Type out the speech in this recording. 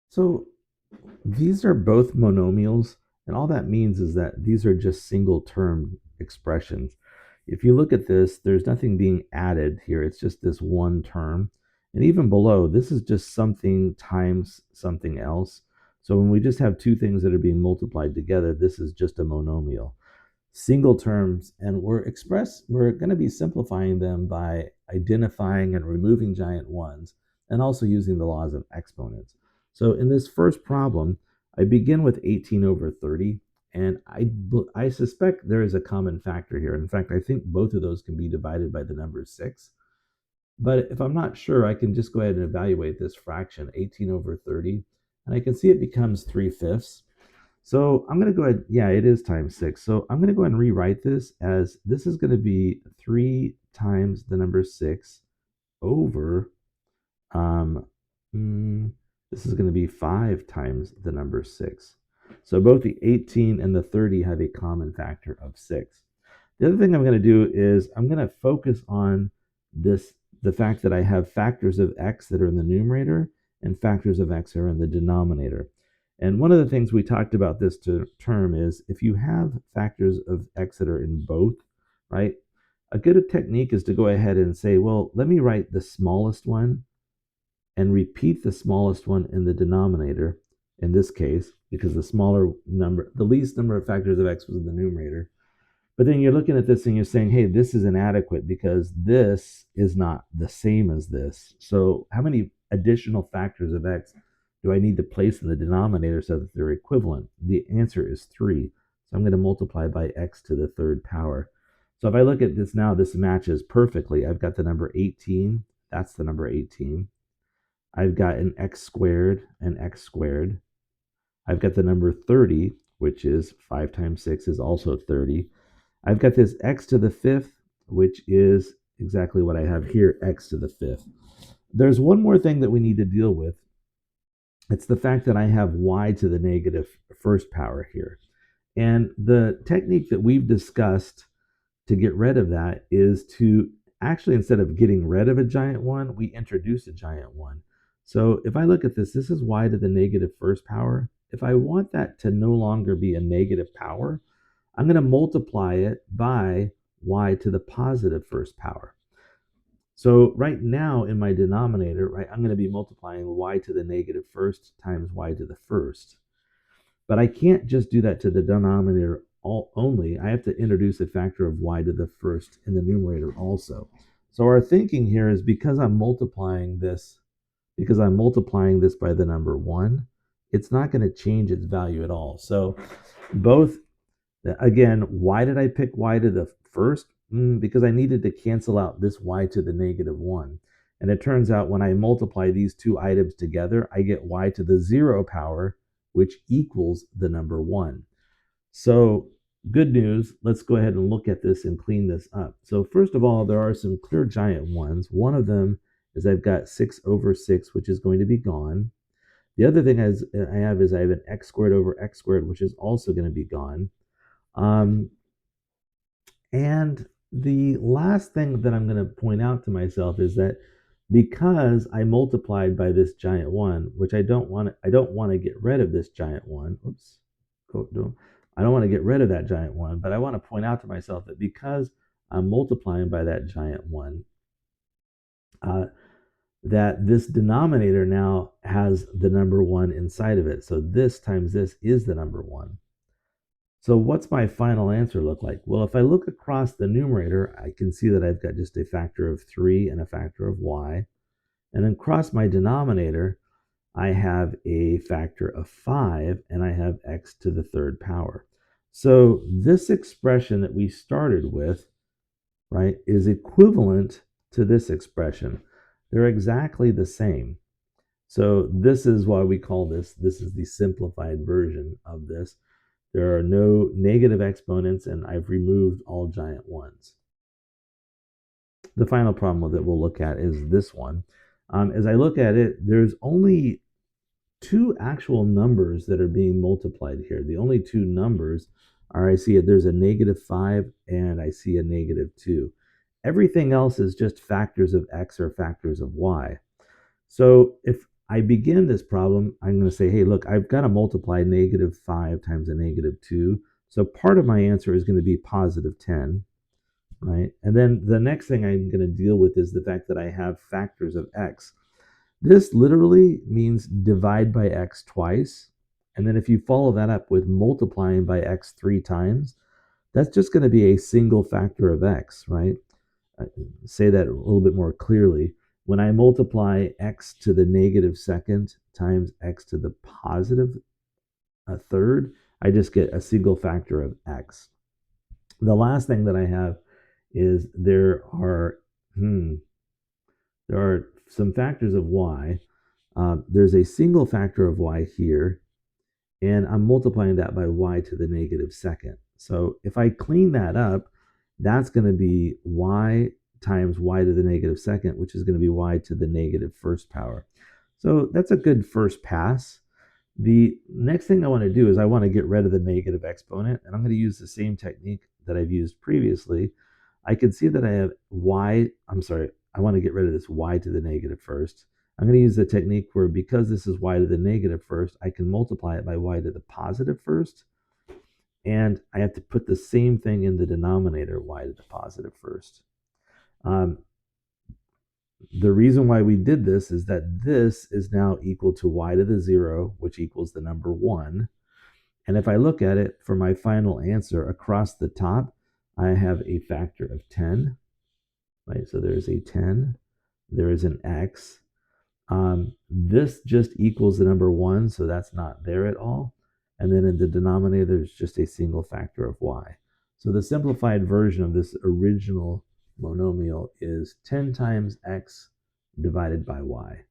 So these are both monomials, and all that means is that these are just single term expressions. If you look at this, there's nothing being added here. It's just this one term. And even below, this is just something times something else. So when we just have two things that are being multiplied together, this is just a monomial. Single terms, and we're going to be simplifying them by identifying and removing giant ones and also using the laws of exponents. So in this first problem, I begin with 18 over 30, and I suspect there is a common factor here. In fact, I think both of those can be divided by the number 6. But if I'm not sure, I can just go ahead and evaluate this fraction, 18 over 30, and I can see it becomes 3/5. So I'm going to go ahead. Yeah, it is times 6. So I'm going to go ahead and rewrite this as this is going to be 3 times the number 6 over, um, mm, this is going to be 5 times the number 6. So both the 18 and the 30 have a common factor of 6. The other thing I'm going to do is I'm going to focus on the fact that I have factors of x that are in the numerator and factors of x are in the denominator. And one of the things we talked about this term is if you have factors of x that are in both, right? A good technique is to go ahead and say, well, let me write the smallest one and repeat the smallest one in the denominator in this case, because the least number of factors of x was in the numerator. But then you're looking at this and you're saying, hey, this is inadequate because this is not the same as this. So how many additional factors of x do I need to place in the denominator so that they're equivalent? The answer is 3. So I'm going to multiply by x to the third power. So if I look at this now, this matches perfectly. I've got the number 18. That's the number 18. I've got an x squared and x squared. I've got the number 30, which is 5 times 6 is also 30. I've got this x to the 5th, which is exactly what I have here, x to the 5th. There's one more thing that we need to deal with. It's the fact that I have y to the negative first power here. And the technique that we've discussed to get rid of that is to actually, instead of getting rid of a giant one, we introduce a giant one. So if I look at this, this is y to the negative first power. If I want that to no longer be a negative power, I'm going to multiply it by y to the positive first power. So right now in my denominator, right, I'm going to be multiplying y to the negative first times y to the first. But I can't just do that to the denominator only. I have to introduce a factor of y to the first in the numerator also. So our thinking here is because I'm multiplying this by the number 1, it's not going to change its value at all. So both, again, why did I pick y to the first? Because I needed to cancel out this y to the negative 1. And it turns out when I multiply these two items together, I get y to the 0 power, which equals the number 1. So good news. Let's go ahead and look at this and clean this up. So first of all, there are some clear giant ones. One of them is I've got 6 over 6, which is going to be gone. The other thing I have is I have an x squared over x squared, which is also going to be gone. Um, and the last thing that I'm going to point out to myself is that because I multiplied by this giant one, which I don't want to get rid of this giant one. Oops. I don't want to get rid of that giant one, but I want to point out to myself that because I'm multiplying by that giant one, uh, that this denominator now has the number 1 inside of it. So this times this is the number 1. So what's my final answer look like? Well, if I look across the numerator, I can see that I've got just a factor of 3 and a factor of y. And then across my denominator, I have a factor of 5 and I have x to the third power. So this expression that we started with, right, is equivalent to this expression. They're exactly the same. So this is why we call this is the simplified version of this. There are no negative exponents, and I've removed all giant ones. The final problem that we'll look at is this one. As I look at it, there's only two actual numbers that are being multiplied here. The only two numbers are, I see it, there's a negative 5 and I see a negative 2. Everything else is just factors of x or factors of y. So if I begin this problem, I'm going to say, hey, look, I've got to multiply negative 5 times a negative 2. So part of my answer is going to be positive 10, right? And then the next thing I'm going to deal with is the fact that I have factors of x. This literally means divide by x twice. And then if you follow that up with multiplying by x 3 times, that's just going to be a single factor of x, right? Say that a little bit more clearly. When I multiply x to the negative second times x to the positive third, I just get a single factor of x. The last thing that I have is there are some factors of y. There's a single factor of y here, and I'm multiplying that by y to the negative second. So if I clean that up, that's going to be y times y to the negative second, which is going to be y to the negative first power. So that's a good first pass. The next thing I want to do is I want to get rid of the negative exponent, and I'm going to use the same technique that I've used previously. I can see that I have I want to get rid of this y to the negative first. I'm going to use the technique where, because this is y to the negative first, I can multiply it by y to the positive first. And I have to put the same thing in the denominator, y to the positive first. The reason why we did this is that this is now equal to y to the 0, which equals the number 1. And if I look at it for my final answer across the top, I have a factor of 10, right? So there's a 10, there is an x. This just equals the number 1, so that's not there at all. And then in the denominator, there's just a single factor of y. So the simplified version of this original monomial is 10 times x divided by y.